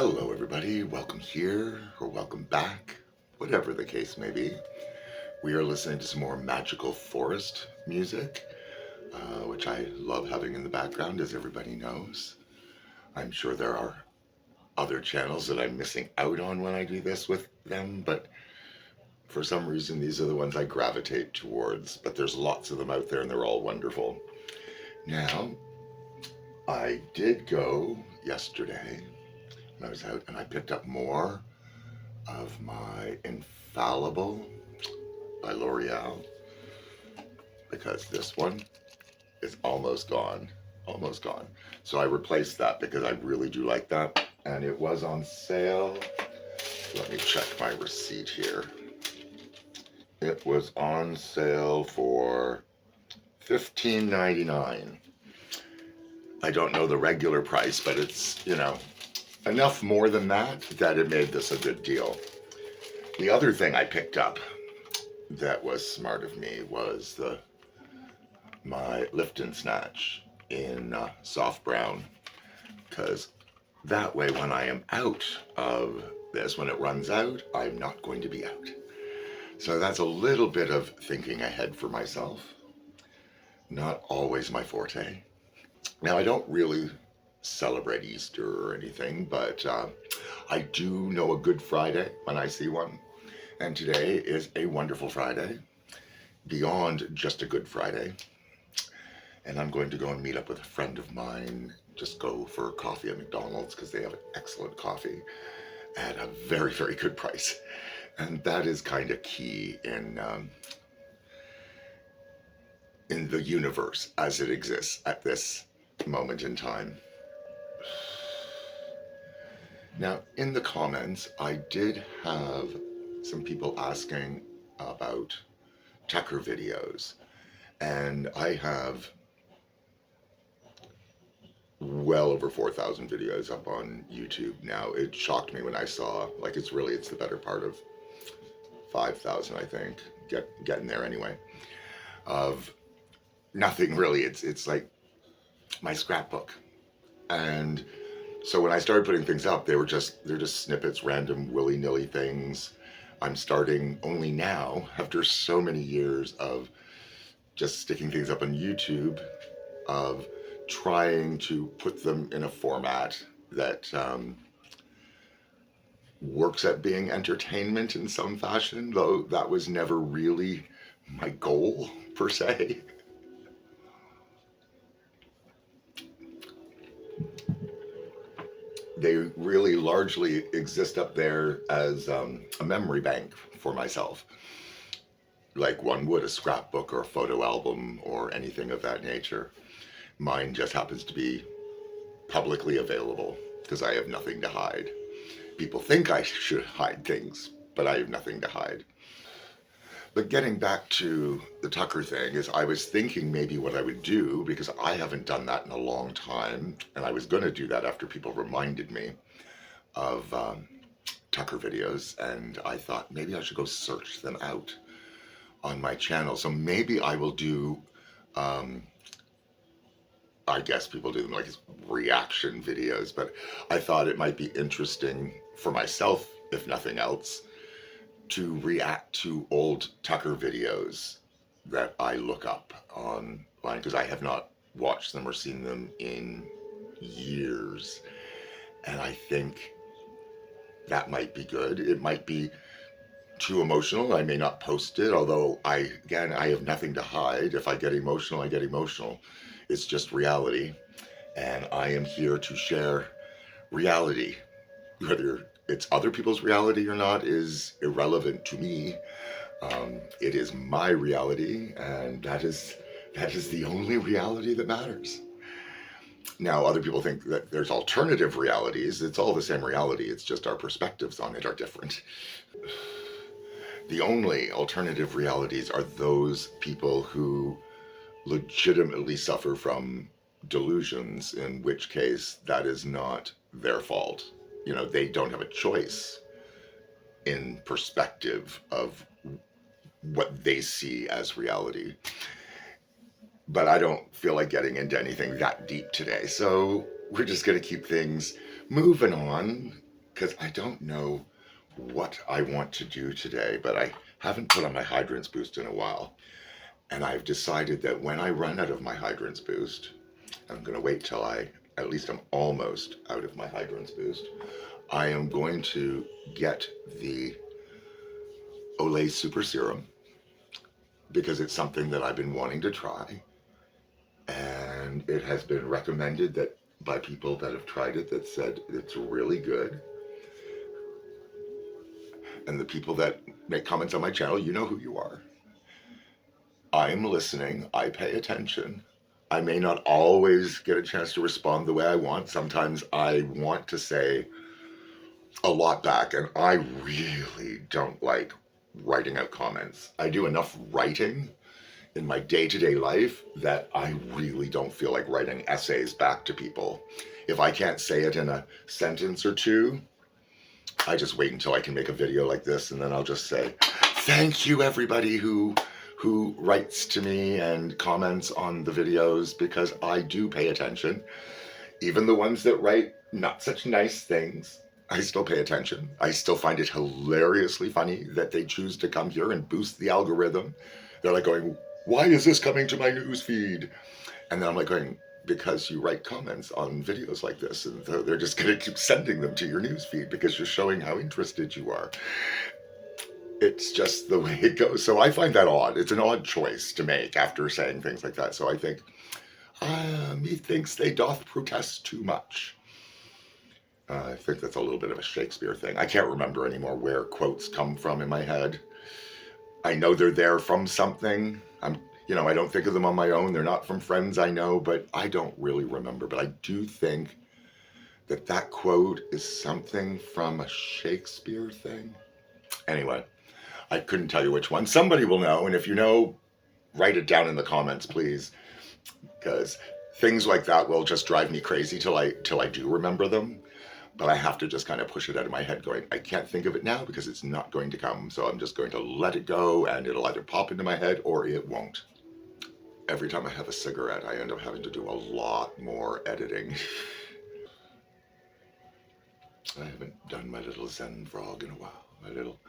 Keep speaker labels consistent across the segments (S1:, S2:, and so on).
S1: Hello, everybody. Welcome here or welcome back, whatever the case may be. We are listening to some more magical forest music, which I love having in the background, as everybody knows. I'm sure there are other channels that I'm missing out on when I do this with them, but for some reason, these are the ones I gravitate towards. But there's lots of them out there, and they're all wonderful. Now, I did go yesterday when I was out, and I picked up more of my Infallible by L'Oreal because this one is almost gone. Almost gone. So I replaced that because I really do like that. And it was on sale. Let me check my receipt here. It was on sale for $15.99. I don't know the regular price, but it's, enough more than that it made this a good deal. The other thing I picked up that was smart of me was my Lift and Snatch in soft brown, because that way when I am out of this, when it runs out, I'm not going to be out. So that's a little bit of thinking ahead for myself. Not always my forte. Now, I don't really celebrate Easter or anything, but I do know a Good Friday when I see one. And today is a wonderful Friday, beyond just a Good Friday. And I'm going to go and meet up with a friend of mine, just go for coffee at McDonald's because they have excellent coffee at a very, very good price. And that is kind of key in the universe as it exists at this moment in time. Now, in the comments, I did have some people asking about Tucker videos, and I have well over 4,000 videos up on YouTube now. It shocked me when I saw, it's the better part of 5,000, I think, getting there anyway, of nothing really. It's like my scrapbook. And so when I started putting things up, they're just snippets, random willy-nilly things. I'm starting only now, after so many years of just sticking things up on YouTube, of trying to put them in a format that works at being entertainment in some fashion, though that was never really my goal, per se. They really largely exist up there as a memory bank for myself, like one would a scrapbook or a photo album or anything of that nature. Mine just happens to be publicly available because I have nothing to hide. People think I should hide things, but I have nothing to hide. But getting back to the Tucker thing, is I was thinking maybe what I would do, because I haven't done that in a long time, and I was going to do that after people reminded me of Tucker videos, and I thought maybe I should go search them out on my channel. So maybe I will do, I guess people do them like as reaction videos, but I thought it might be interesting for myself, if nothing else, to react to old Tucker videos that I look up online, because I have not watched them or seen them in years. And I think that might be good. It might be too emotional. I may not post it, although I have nothing to hide. If I get emotional, I get emotional. It's just reality. And I am here to share reality. Whether it's other people's reality or not is irrelevant to me. It is my reality, and that is the only reality that matters. Now, other people think that there's alternative realities. It's all the same reality. It's just our perspectives on it are different. The only alternative realities are those people who legitimately suffer from delusions, in which case that is not their fault. They don't have a choice in perspective of what they see as reality. But I don't feel like getting into anything that deep today, so we're just going to keep things moving on because I don't know what I want to do today, but I haven't put on my hydrants boost in a while. And I've decided that when I run out of my hydrants boost, I'm going to wait till at least I'm almost out of my hydrants boost. I am going to get the Olay Super Serum because it's something that I've been wanting to try. And it has been recommended that by people that have tried it that said it's really good. And the people that make comments on my channel, you know who you are. I'm listening. I pay attention. I may not always get a chance to respond the way I want. Sometimes I want to say a lot back, and I really don't like writing out comments. I do enough writing in my day-to-day life that I really don't feel like writing essays back to people. If I can't say it in a sentence or two, I just wait until I can make a video like this, and then I'll just say, thank you everybody who writes to me and comments on the videos, because I do pay attention. Even the ones that write not such nice things, I still pay attention. I still find it hilariously funny that they choose to come here and boost the algorithm. They're like going, why is this coming to my news feed? And then I'm like going, because you write comments on videos like this, and they're just going to keep sending them to your news feed because you're showing how interested you are. It's just the way it goes. So I find that odd. It's an odd choice to make after saying things like that. So I think, methinks they doth protest too much. I think that's a little bit of a Shakespeare thing. I can't remember anymore where quotes come from in my head. I know they're there from something. I don't think of them on my own. They're not from friends I know, but I don't really remember. But I do think that quote is something from a Shakespeare thing. Anyway, I couldn't tell you which one. Somebody will know, and if you know, write it down in the comments, please, because things like that will just drive me crazy till I do remember them. But I have to just kind of push it out of my head going, I can't think of it now because it's not going to come. So I'm just going to let it go, and it'll either pop into my head or it won't. Every time I have a cigarette, I end up having to do a lot more editing. I haven't done my little Zen frog in a while, my little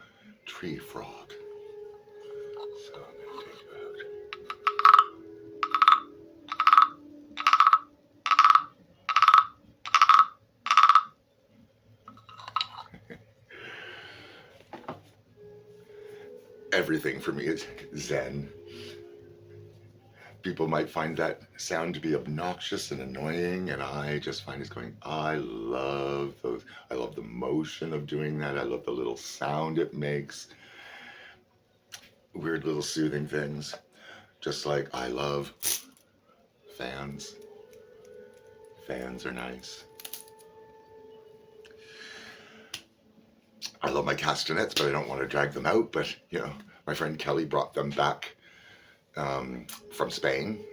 S1: tree frog. So I'm going to take you out. Everything for me is Zen. People might find that sound to be obnoxious and annoying, and I just find it's going, I love those. I love the motion of doing that. I love the little sound it makes. Weird little soothing things. Just like I love fans. Fans are nice. I love my castanets, but I don't want to drag them out. But, my friend Kelly brought them back from Spain,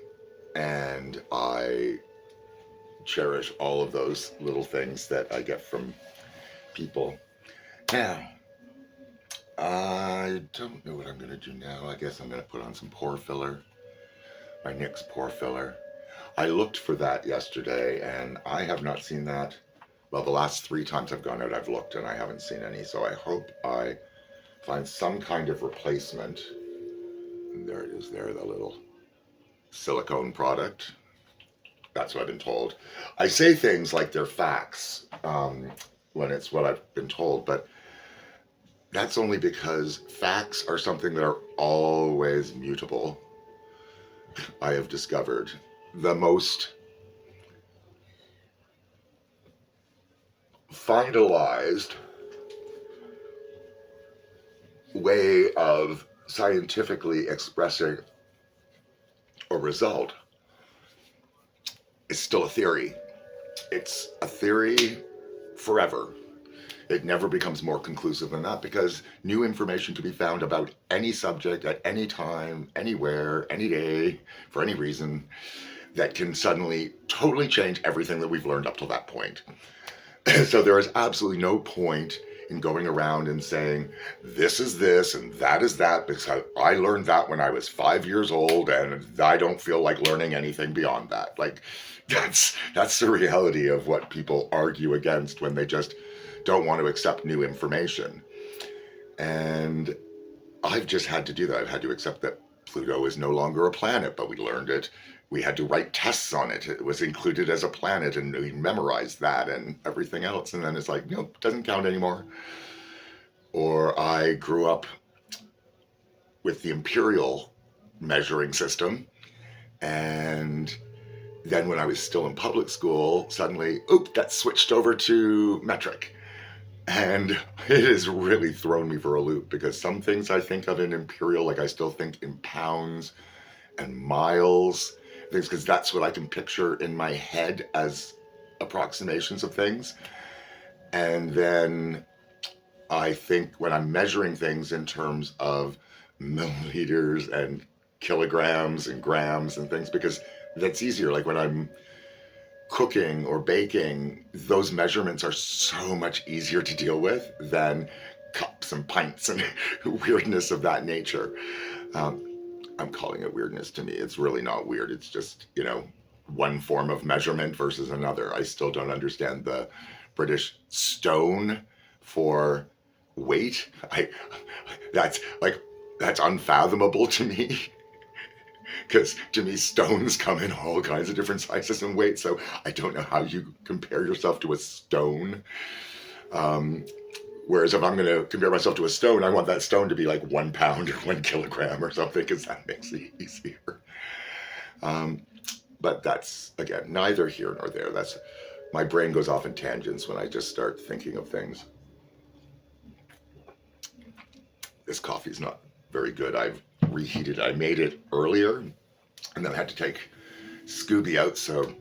S1: and I cherish all of those little things that I get from people. Now, I don't know what I'm going to do now. I guess I'm going to put on some pore filler, my NYX pore filler. I looked for that yesterday, and I have not seen that. Well, the last 3 times I've gone out, I've looked, and I haven't seen any. So I hope I find some kind of replacement. And there it is there, the little silicone product. That's what I've been told. I say things like they're facts when it's what I've been told, but that's only because facts are something that are always mutable. I have discovered the most finalized way of scientifically expressing a result is still a theory. It's a theory forever. It never becomes more conclusive than that, because new information can be found about any subject at any time, anywhere, any day, for any reason, that can suddenly totally change everything that we've learned up till that point. So there is absolutely no point in going around and saying, this is this and that is that, because I learned that when I was 5 years old, and I don't feel like learning anything beyond that. Like, that's the reality of what people argue against when they just don't want to accept new information. And I've just had to do that. I've had to accept that Pluto is no longer a planet, but we learned it. We had to write tests on it. It was included as a planet, and we memorized that and everything else. And then it's like, nope, doesn't count anymore. Or I grew up with the imperial measuring system, and then when I was still in public school, suddenly, that switched over to metric. And it has really thrown me for a loop, because some things I think of in imperial, like I still think in pounds and miles, things, because that's what I can picture in my head as approximations of things. And then I think when I'm measuring things in terms of milliliters and kilograms and grams and things, because that's easier. Like when I'm cooking or baking, those measurements are so much easier to deal with than cups and pints and weirdness of that nature. I'm calling it weirdness. To me, it's really not weird. It's just, one form of measurement versus another. I still don't understand the British stone for weight. That's unfathomable to me. Because to me, stones come in all kinds of different sizes and weights, so I don't know how you compare yourself to a stone. Whereas if I'm going to compare myself to a stone, I want that stone to be like 1 pound or 1 kilogram or something, because that makes it easier. But that's, again, neither here nor there. My brain goes off in tangents when I just start thinking of things. This coffee's not very good. I've reheated. I made it earlier, and then I had to take Scooby out, so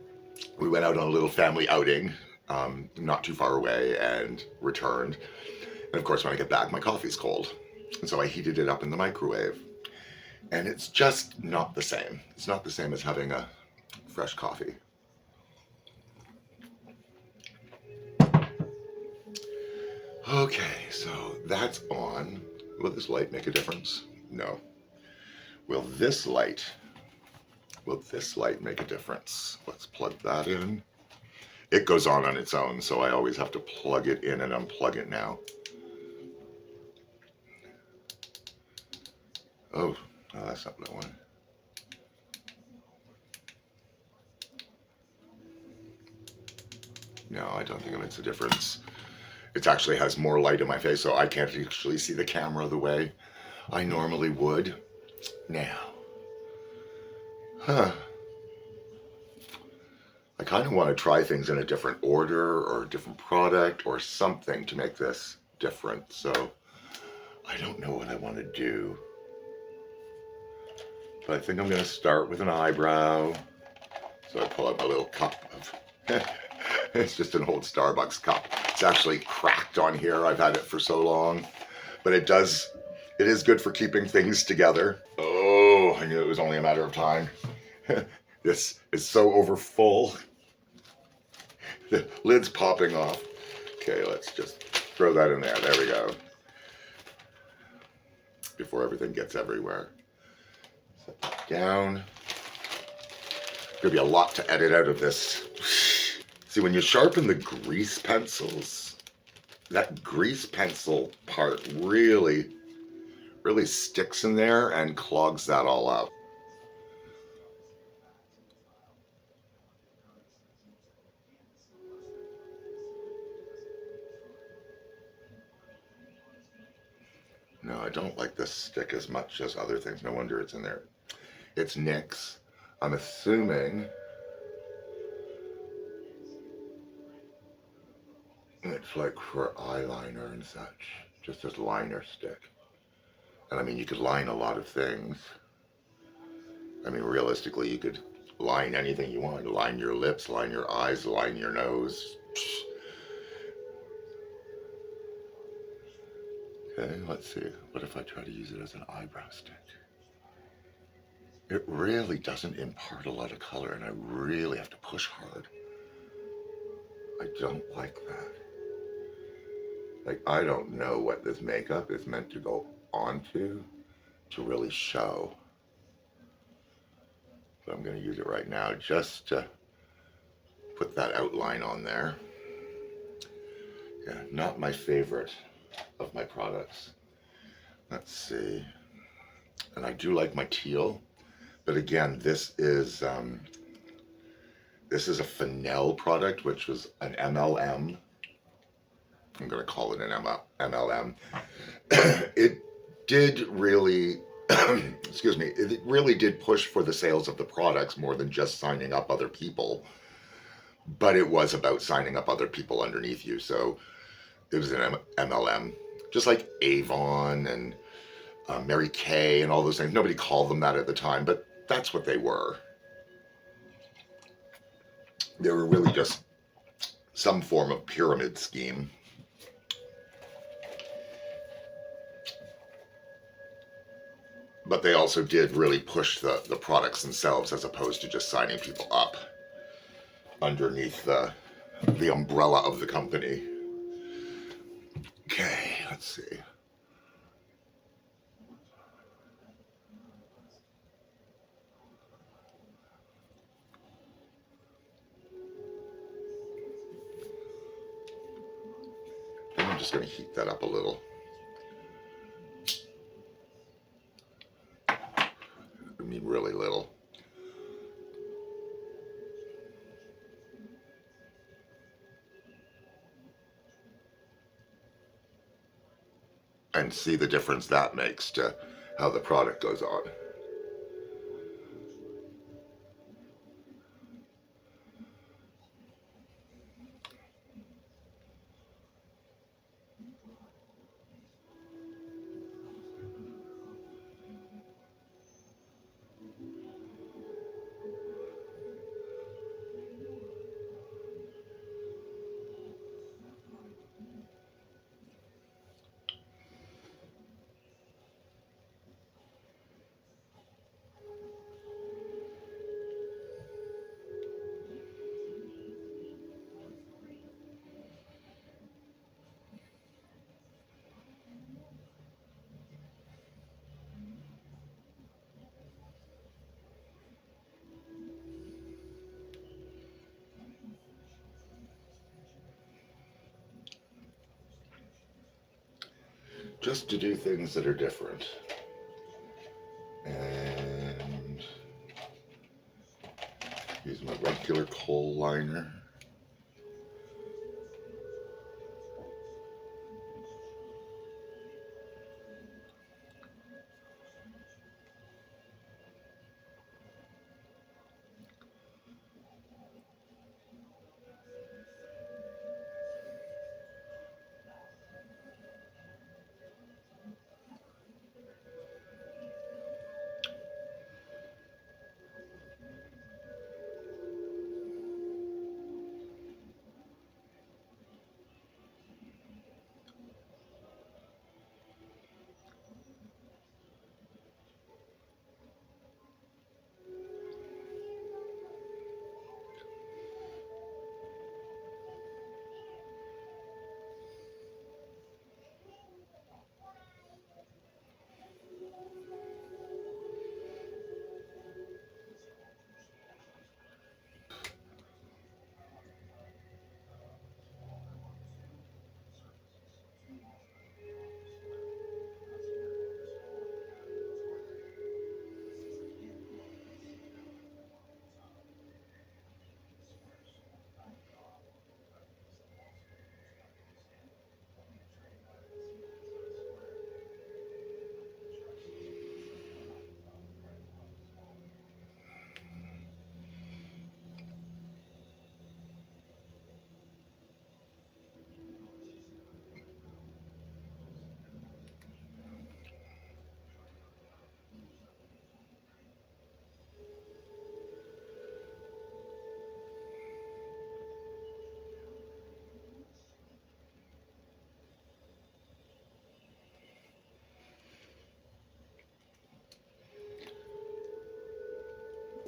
S1: we went out on a little family outing, not too far away, and returned. And of course, when I get back, my coffee's cold, and so I heated it up in the microwave, and it's just not the same. It's not the same as having a fresh coffee. Okay, so that's on. Will this light make a difference? No. Will this light make a difference? Let's plug that in. It goes on its own, so I always have to plug it in and unplug it now. Oh, no, that's not what I want. No, I don't think it makes a difference. It actually has more light in my face, so I can't actually see the camera the way I normally would. Now, I kind of want to try things in a different order or a different product or something to make this different. So I don't know what I want to do. But I think I'm going to start with an eyebrow. So I pull out my little cup of, it's just an old Starbucks cup. It's actually cracked on here. I've had it for so long. But it is good for keeping things together. Oh, I knew it was only a matter of time. This is so over full. The lid's popping off. Okay, let's just throw that in there. There we go. Before everything gets everywhere. Set that down. There's gonna be a lot to edit out of this. See, when you sharpen the grease pencils, that grease pencil part really sticks in there and clogs that all up. No, I don't like this stick as much as other things. No wonder it's in there. It's NYX. I'm assuming it's like for eyeliner and such. Just as liner stick. And I mean, you could line a lot of things. I mean, realistically, you could line anything you want. Line your lips, line your eyes, line your nose. Okay, let's see. What if I try to use it as an eyebrow stick? It really doesn't impart a lot of color, and I really have to push hard. I don't like that. Like, I don't know what this makeup is meant to go onto to really show. But I'm going to use it right now just to put that outline on there. Yeah, not my favorite of my products. Let's see. And I do like my teal, but again, this is a Fennel product, which was an MLM. I'm going to call it an MLM. It did really, excuse me, it really did push for the sales of the products more than just signing up other people. But it was about signing up other people underneath you. So it was an MLM, just like Avon and Mary Kay and all those things. Nobody called them that at the time, but that's what they were. They were really just some form of pyramid scheme. But they also did really push the products themselves as opposed to just signing people up underneath the umbrella of the company. Okay, let's see. I'm just going to heat that up a little. I mean, really little. And see the difference that makes to how the product goes on. Just to do things that are different. And use my regular coal liner.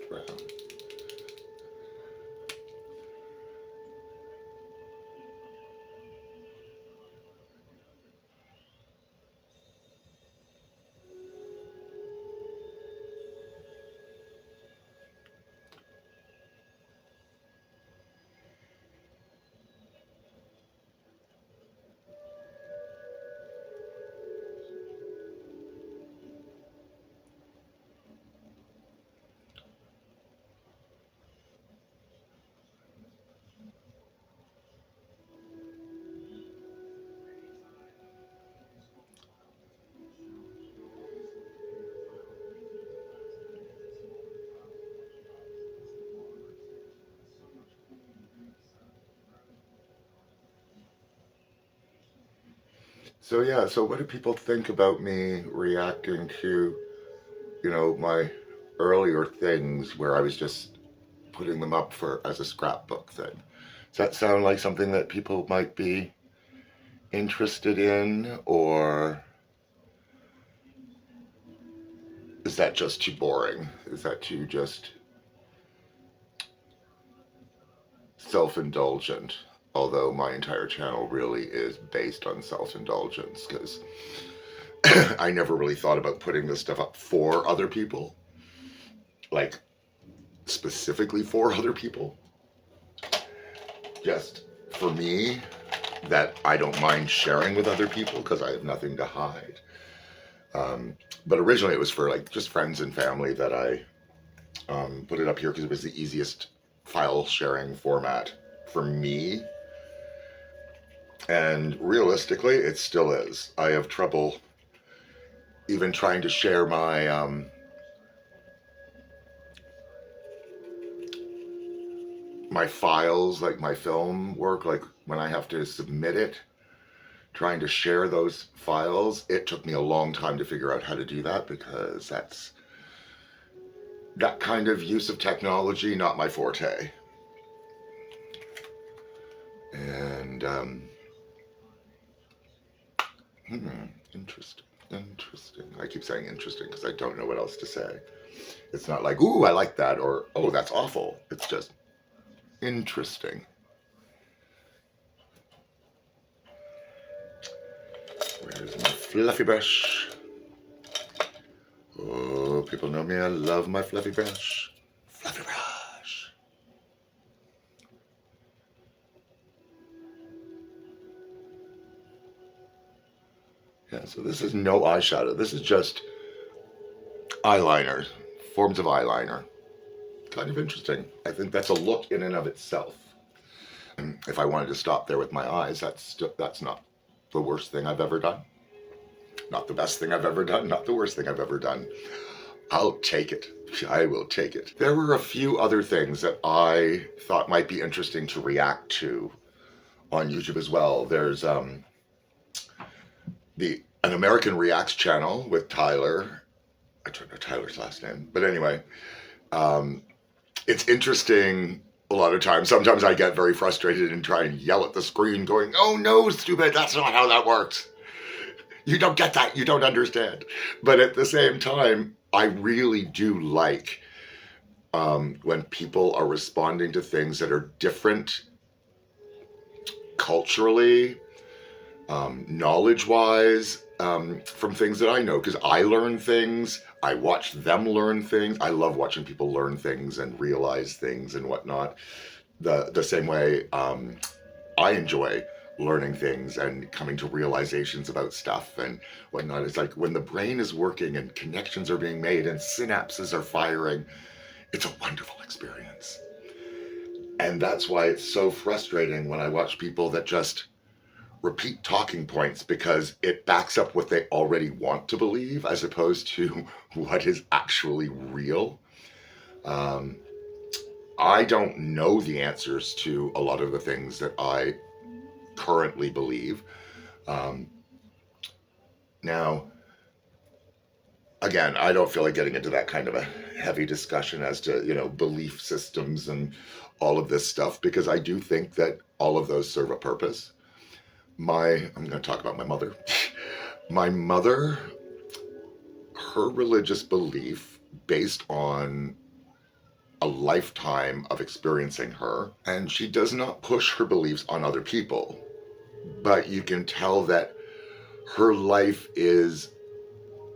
S1: Brown. So yeah, so what do people think about me reacting to, my earlier things where I was just putting them up for as a scrapbook thing? Does that sound like something that people might be interested in, or is that just too boring? Is that too just self-indulgent? Although my entire channel really is based on self-indulgence, because I never really thought about putting this stuff up for other people, like specifically for other people. Just for me, that I don't mind sharing with other people because I have nothing to hide. But originally it was for like just friends and family that I put it up here because it was the easiest file sharing format for me. And realistically, it still is. I have trouble even trying to share my files, like my film work, like when I have to submit it, trying to share those files. It took me a long time to figure out how to do that because that's that kind of use of technology, not my forte. And interesting. I keep saying interesting because I don't know what else to say. It's not like, ooh, I like that, or oh, that's awful. It's just interesting. Where's my fluffy brush? Oh, people know me. I love my fluffy brush. Fluffy brush. Yeah, so this is no eyeshadow. This is just eyeliner, forms of eyeliner. Kind of interesting. I think that's a look in and of itself. And if I wanted to stop there with my eyes, that's not the worst thing I've ever done. Not the best thing I've ever done, not the worst thing I've ever done. I'll take it. I will take it. There were a few other things that I thought might be interesting to react to on YouTube as well. There's an American Reacts channel with Tyler. I don't know Tyler's last name, but anyway, it's interesting a lot of times. Sometimes I get very frustrated and try and yell at the screen going, oh no, stupid, that's not how that works. You don't get that, you don't understand. But at the same time, I really do like when people are responding to things that are different culturally, knowledge-wise, from things that I know, because I learn things, I watch them learn things. I love watching people learn things and realize things and whatnot. The same way I enjoy learning things and coming to realizations about stuff and whatnot. It's like when the brain is working and connections are being made and synapses are firing, it's a wonderful experience. And that's why it's so frustrating when I watch people that just repeat talking points because it backs up what they already want to believe as opposed to what is actually real. I don't know the answers to a lot of the things that I currently believe. Now, again, I don't feel like getting into that kind of a heavy discussion as to, belief systems and all of this stuff, because I do think that all of those serve a purpose. I'm going to talk about my mother. My mother, her religious belief based on a lifetime of experiencing her, and she does not push her beliefs on other people, but you can tell that her life is,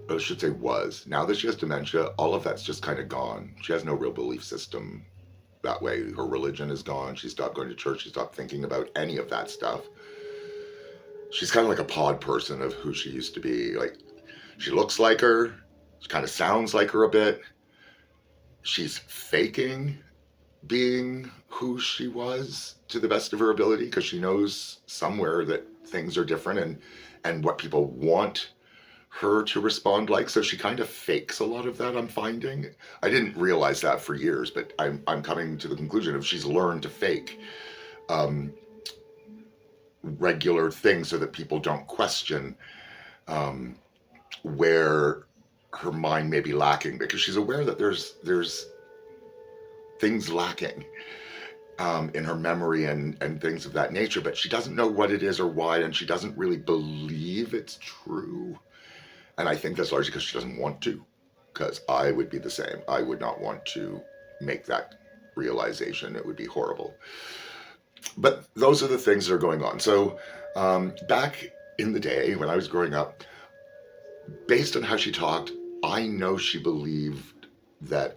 S1: I should say was, now that she has dementia, all of that's just kind of gone. She has no real belief system that way. Her religion is gone. She stopped going to church. She stopped thinking about any of that stuff. She's kind of like a pod person of who she used to be. Like, she looks like her. She kind of sounds like her a bit. She's faking being who she was to the best of her ability because she knows somewhere that things are different and what people want her to respond like. So she kind of fakes a lot of that, I'm finding. I didn't realize that for years, but I'm coming to the conclusion of she's learned to fake. regular thing so that people don't question um, where her mind may be lacking, because she's aware that there's things lacking in her memory and things of that nature, but she doesn't know what it is or why, and she doesn't really believe it's true. And I think that's largely because she doesn't want to, because I would be the same. I would not want to make that realization. It would be horrible. But those are the things that are going on. So back in the day when I was growing up, based on how she talked, I know she believed that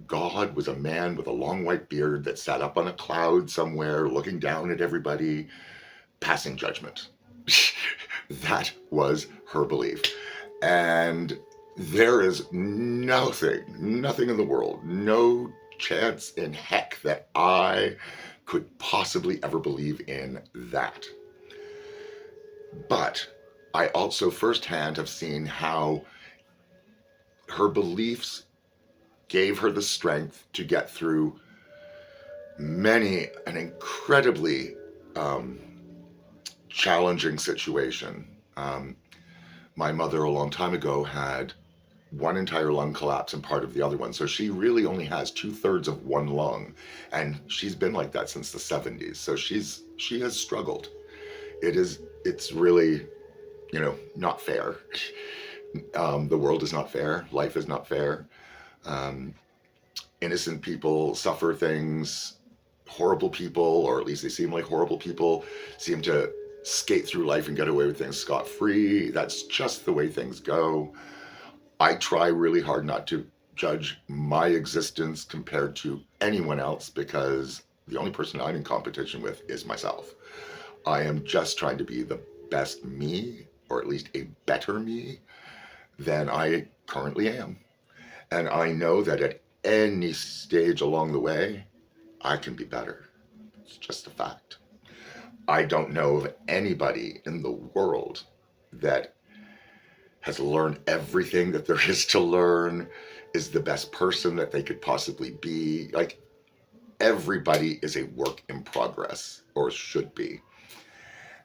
S1: God was a man with a long white beard that sat up on a cloud somewhere looking down at everybody, passing judgment. That was her belief. And there is nothing in the world, no chance in heck that I could possibly ever believe in that. But I also firsthand have seen how her beliefs gave her the strength to get through many an incredibly um, challenging situation. My mother, a long time ago, had one entire lung collapse and part of the other one. So she really only has 2/3 of one lung. And she's been like that since the 70s. So she has struggled. It's really, not fair. The world is not fair. Life is not fair. Um, Innocent people suffer things. Horrible people, or at least they seem like horrible people, seem to skate through life and get away with things scot-free. That's just the way things go. I try really hard not to judge my existence compared to anyone else, because the only person I'm in competition with is myself. I am just trying to be the best me, or at least a better me than I currently am. And I know that at any stage along the way, I can be better. It's just a fact. I don't know of anybody in the world that has learned everything that there is to learn, is the best person that they could possibly be. Like, everybody is a work in progress, or should be.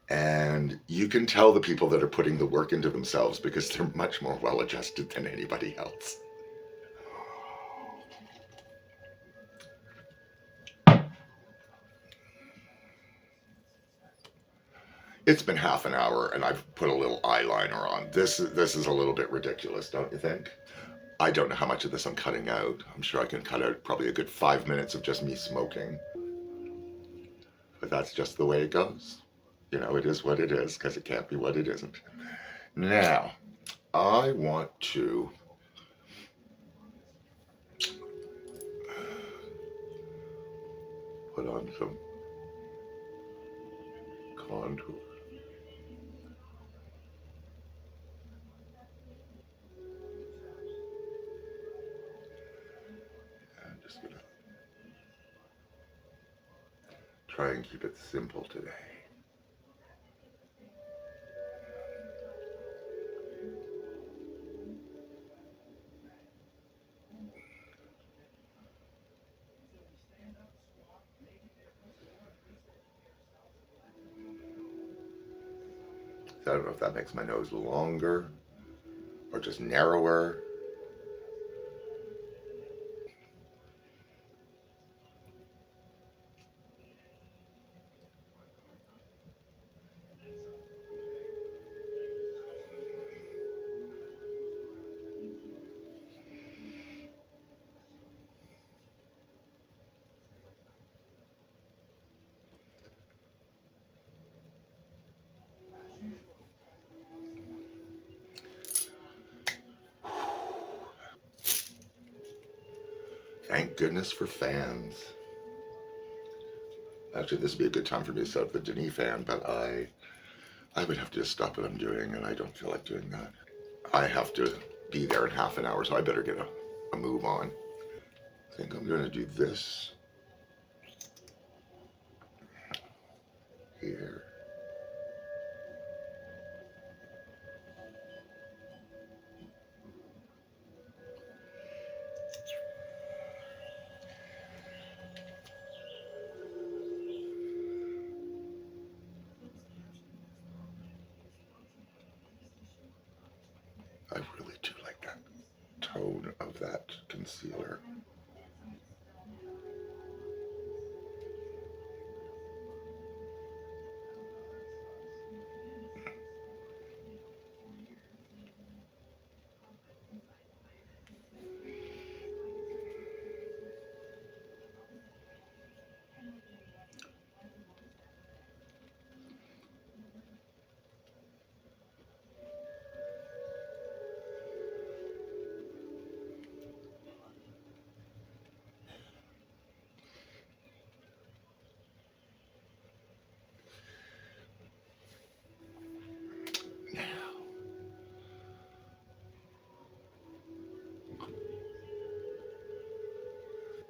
S1: And you can tell the people that are putting the work into themselves because they're much more well adjusted than anybody else. It's been half an hour and I've put a little eyeliner on. This is a little bit ridiculous, don't you think? I don't know how much of this I'm cutting out. I'm sure I can cut out probably a good 5 minutes of just me smoking. But that's just the way it goes. It is what it is, because it can't be what it isn't. Now, I want to put on some contour. I'm just going to try and keep it simple today. I don't know if that makes my nose longer or just narrower. Thank goodness for fans. Actually, this would be a good time for me to set up the Denis fan, but I would have to just stop what I'm doing, and I don't feel like doing that. I have to be there in half an hour, so I better get a move on. I think I'm going to do this here. concealer.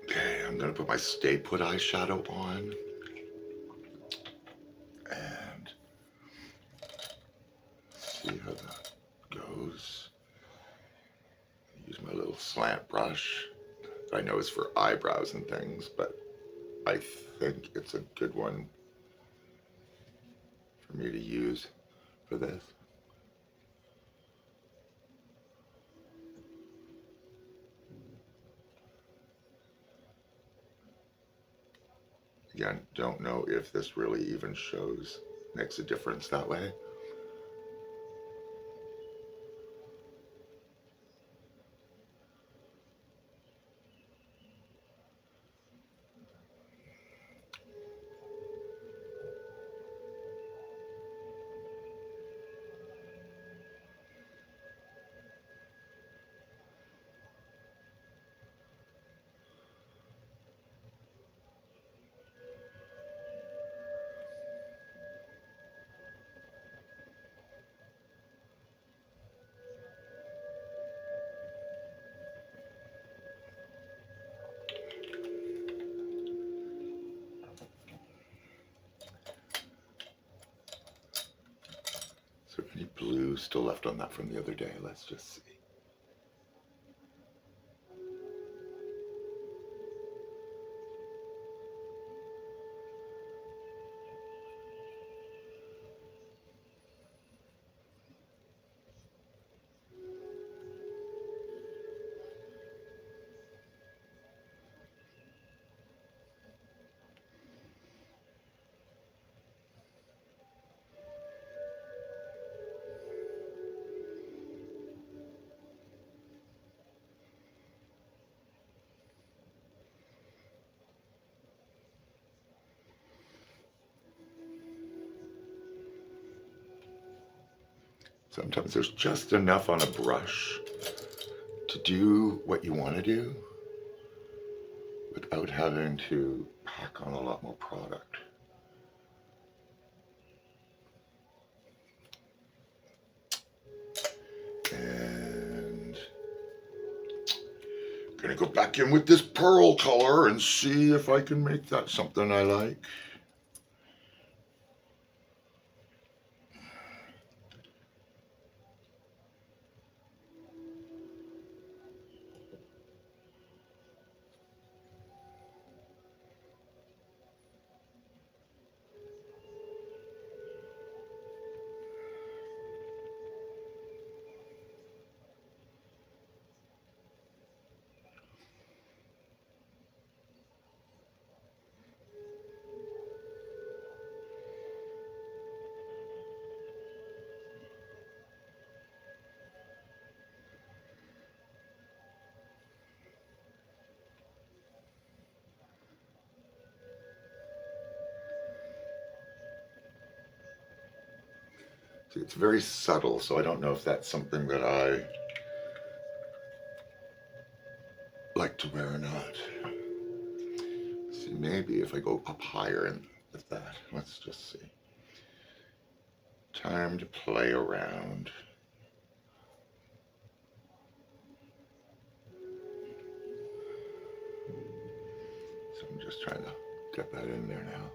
S1: Okay, I'm gonna put my Stay Put eyeshadow on and see how that goes. Use my little slant brush that I know is for eyebrows and things, but I think it's a good one for me to use for this. Again, don't know if this really even makes a difference that way. Is there any blue still left on that from the other day? Let's just see. Sometimes there's just enough on a brush to do what you want to do without having to pack on a lot more product. And I'm gonna go back in with this pearl color and see if I can make that something I like. See, it's very subtle, so I don't know if that's something that I like to wear or not. See, maybe if I go up higher and with that, let's just see. Time to play around. So I'm just trying to get that in there now.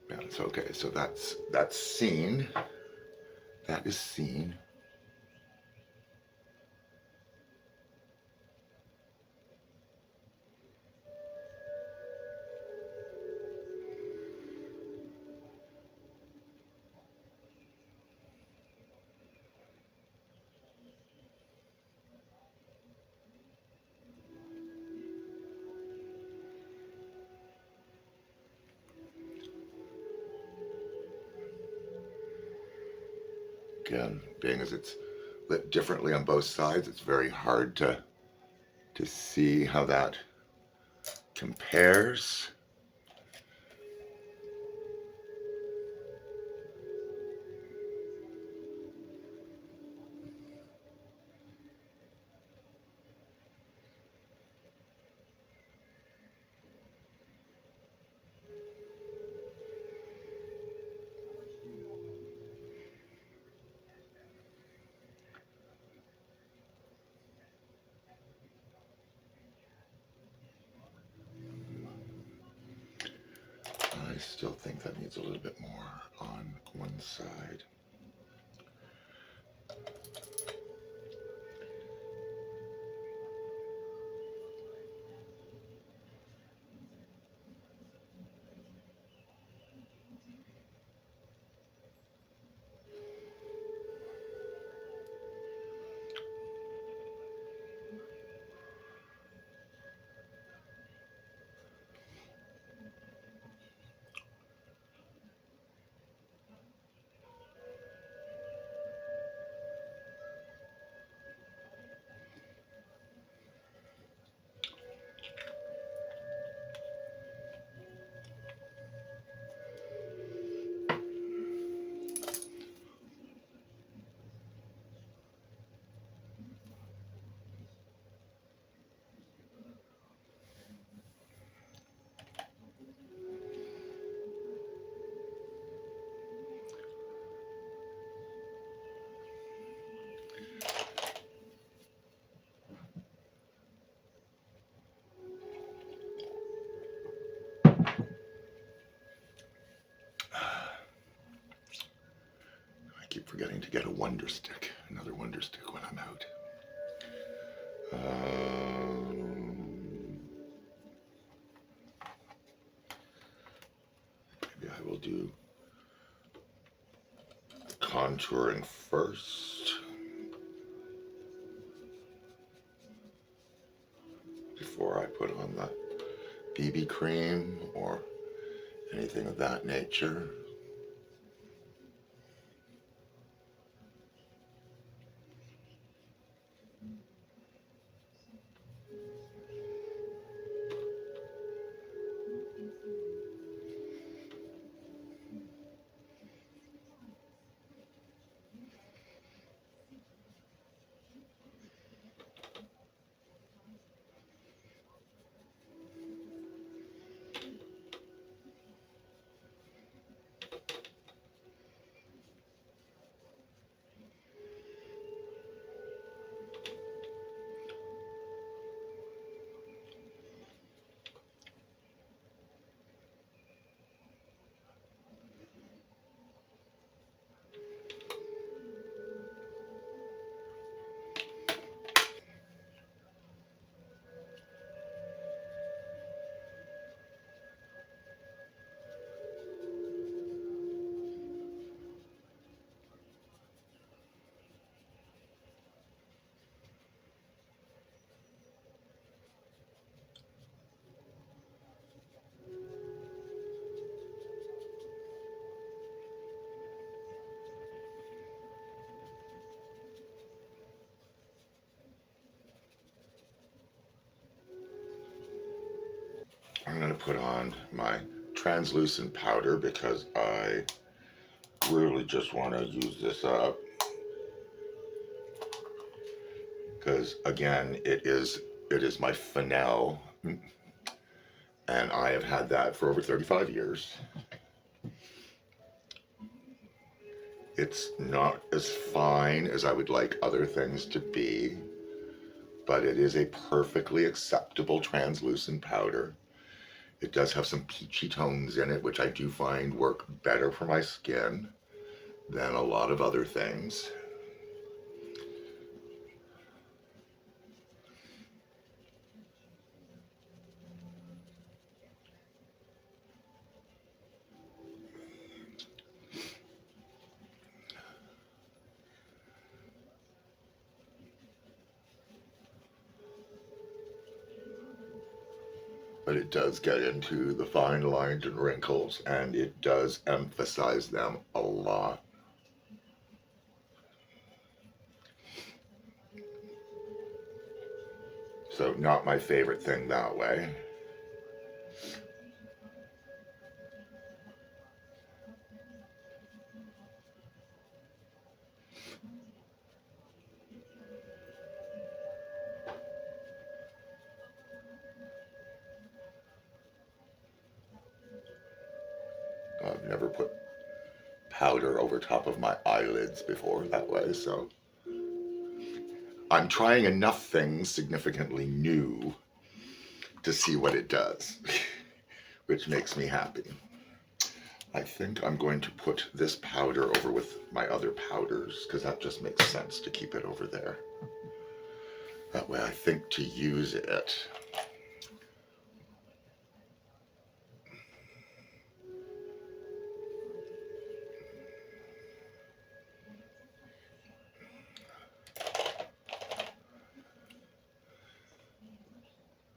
S1: Yeah, it's okay. So that's seen. That is seen. Again, being as it's lit differently on both sides, it's very hard to see how that compares. I still think that needs a little bit more on one side. I keep forgetting to get a Wonder Stick, another Wonder Stick when I'm out. Maybe I will do contouring first before I put on the BB cream or anything of that nature. I'm going to put on my translucent powder because I really just want to use this up. Because again, it is my Fennel, and I have had that for over 35 years. It's not as fine as I would like other things to be, but it is a perfectly acceptable translucent powder. It does have some peachy tones in it, which I do find work better for my skin than a lot of other things. But it does get into the fine lines and wrinkles, and it does emphasize them a lot. So not my favorite thing that way. I've never put powder over top of my eyelids before that way, so I'm trying enough things significantly new to see what it does, which makes me happy. I think I'm going to put this powder over with my other powders because that just makes sense to keep it over there. That way I think to use it.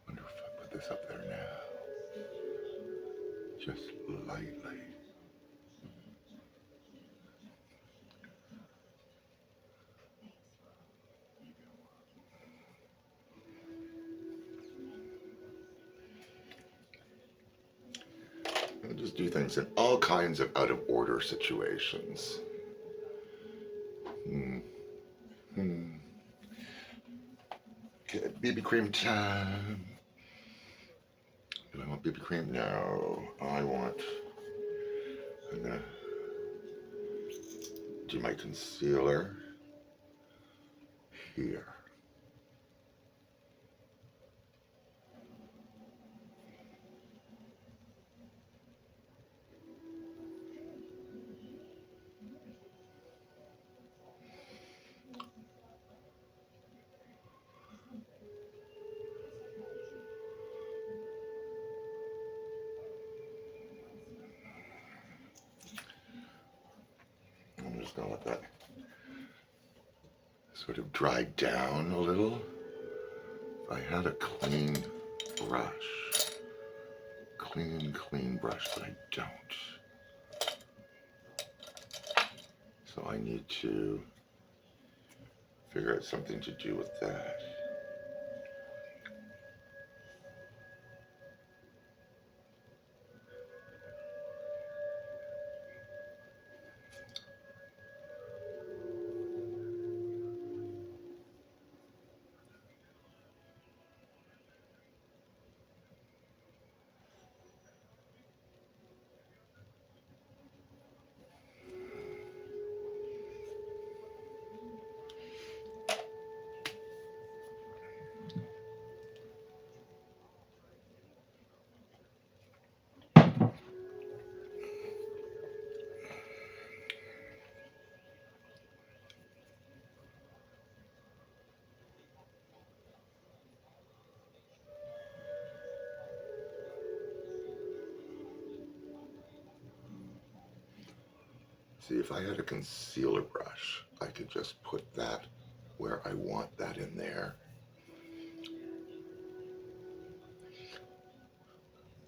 S1: Wonder if I put this up there now. Just lightly. I just do things in all kinds of out of order situations. Okay, BB cream time. Do I want BB cream? No, I'm gonna do my concealer here. I'm just gonna let that sort of dry down a little. If I had a clean brush, clean brush, but I don't. So I need to figure out something to do with that. See, if I had a concealer brush, I could just put that where I want that in there.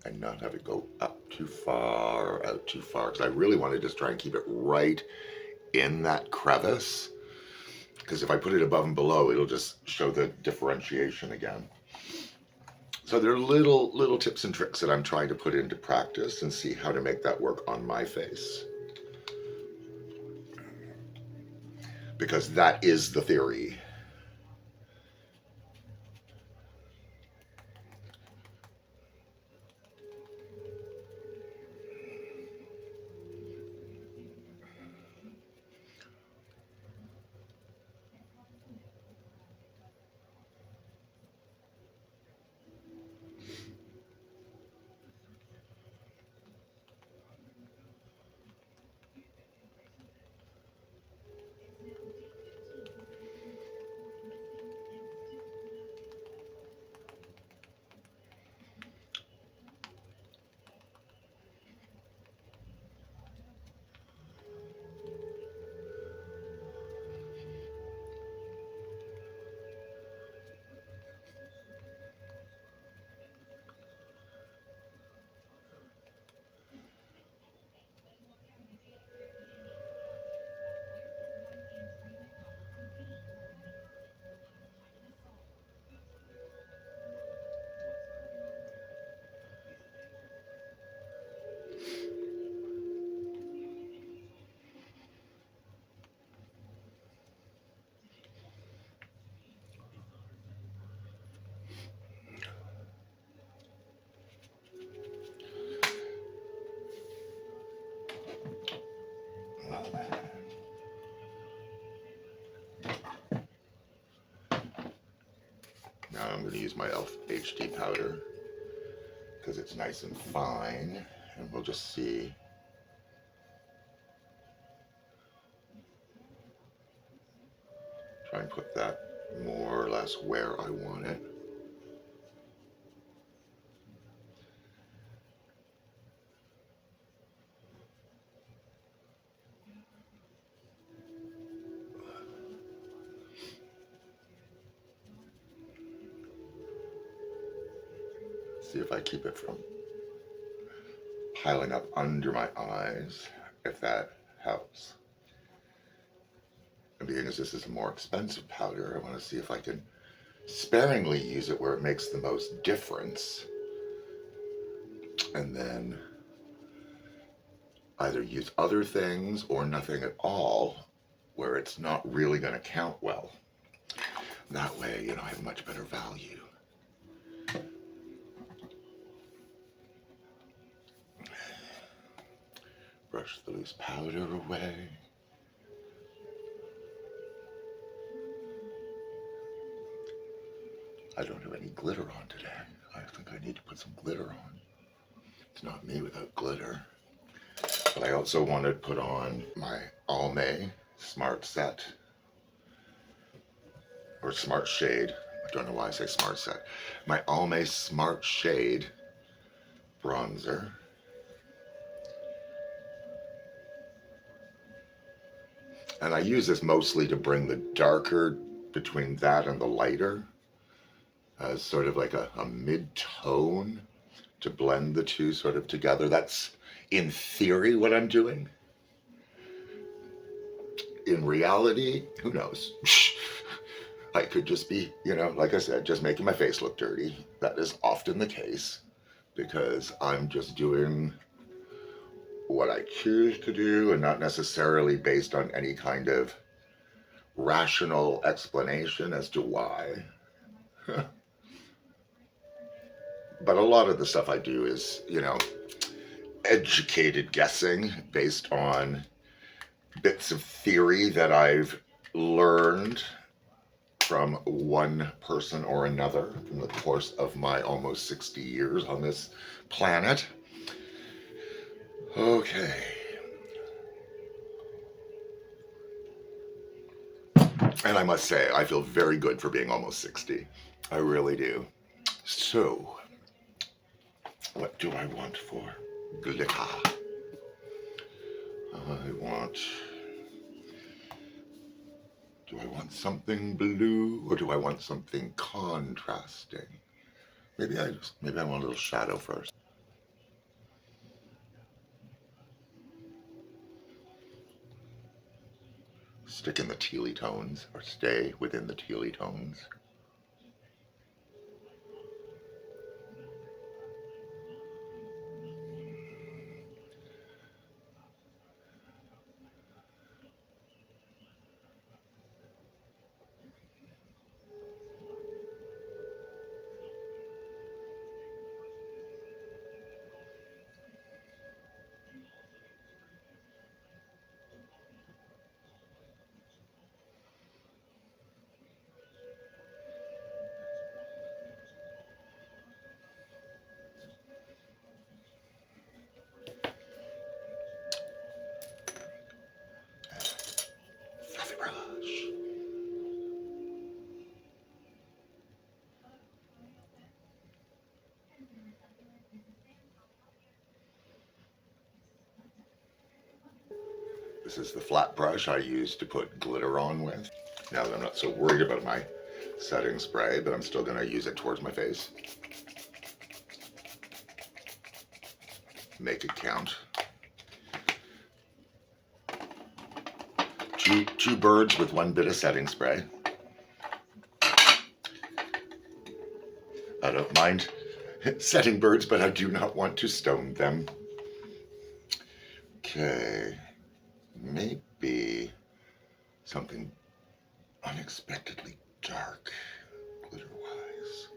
S1: And not have it go up too far or out too far. Because I really want to just try and keep it right in that crevice. Because if I put it above and below, it'll just show the differentiation again. So there are little tips and tricks that I'm trying to put into practice and see how to make that work on my face. Because that is the theory. Now I'm going to use my e.l.f. HD powder because it's nice and fine, and we'll just see. Try and put that more or less where I want it. See if I keep it from piling up under my eyes, if that helps. And being as this is a more expensive powder, I want to see if I can sparingly use it where it makes the most difference, and then either use other things or nothing at all where it's not really going to count well. That way, I have much better value. Brush the loose powder away. I don't have any glitter on today. I think I need to put some glitter on. It's not me without glitter. But I also wanted to put on my Almay Smart Set, or Smart Shade. I don't know why I say Smart Set. My Almay Smart Shade bronzer. And I use this mostly to bring the darker between that and the lighter as sort of like a mid-tone to blend the two sort of together. That's, in theory, what I'm doing. In reality, who knows? I could just be, like I said, just making my face look dirty. That is often the case because I'm just doing what I choose to do and not necessarily based on any kind of rational explanation as to why. But a lot of the stuff I do is, educated guessing based on bits of theory that I've learned from one person or another in the course of my almost 60 years on this planet. Okay. And I must say, I feel very good for being almost 60. I really do. So, what do I want for glitter? Do I want something blue or do I want something contrasting? Maybe I want a little shadow first. Stick in the tealy tones or stay within the tealy tones. Fluffy brush. This is the flat brush I use to put glitter on with. Now that I'm not so worried about my setting spray, but I'm still going to use it towards my face. Make it count. Two birds with one bit of setting spray. I don't mind setting birds, but I do not want to stone them. Okay, maybe something unexpectedly dark, glitter-wise.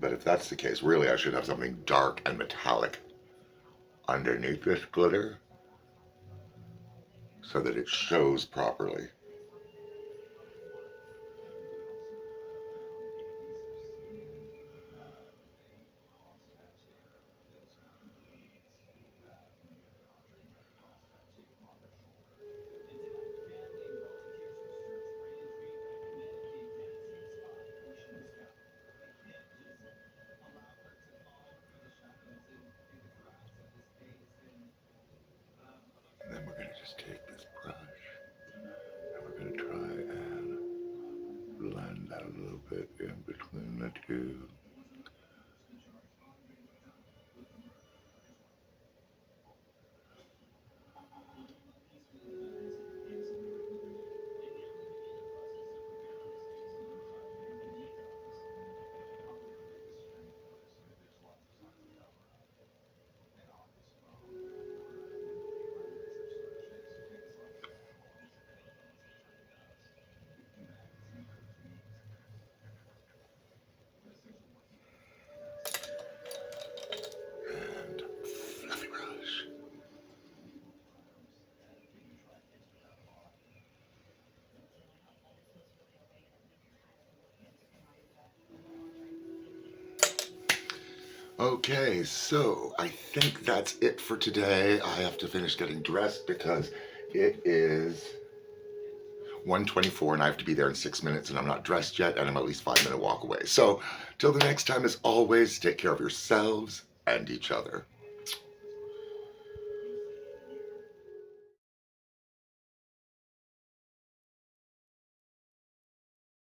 S1: But if that's the case, really I should have something dark and metallic underneath this glitter so that it shows properly. And then we're going to just take this brush and we're going to try and blend that a little bit in between the two. And fluffy brush. Okay, so I think that's it for today. I have to finish getting dressed because it is 1:24 and I have to be there in 6 minutes and I'm not dressed yet and I'm at least 5-minute walk away. So till the next time, as always, take care of yourselves and each other.